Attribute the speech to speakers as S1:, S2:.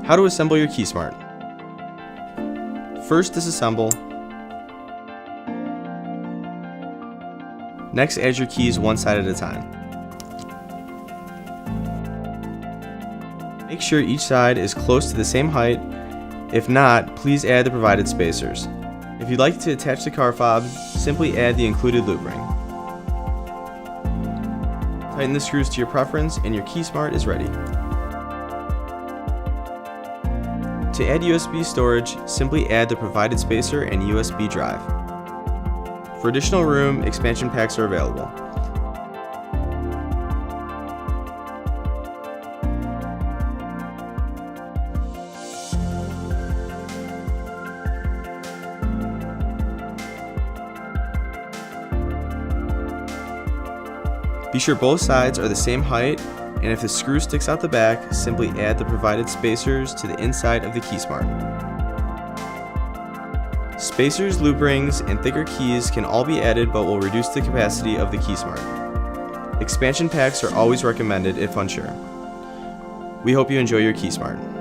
S1: How to assemble your KeySmart. First, disassemble. Next, add your keys one side at a time. Make sure each side is close to the same height. If not, please add the provided spacers. If you'd like to attach the car fob, simply add the included loop ring. Tighten the screws to your preference and your KeySmart is ready. To add USB storage, simply add the provided spacer and USB drive. For additional room, expansion packs are available. Be sure both sides are the same height, and if the screw sticks out the back, simply add the provided spacers to the inside of the KeySmart. Spacers, loop rings, and thicker keys can all be added but will reduce the capacity of the KeySmart. Expansion packs are always recommended if unsure. We hope you enjoy your KeySmart.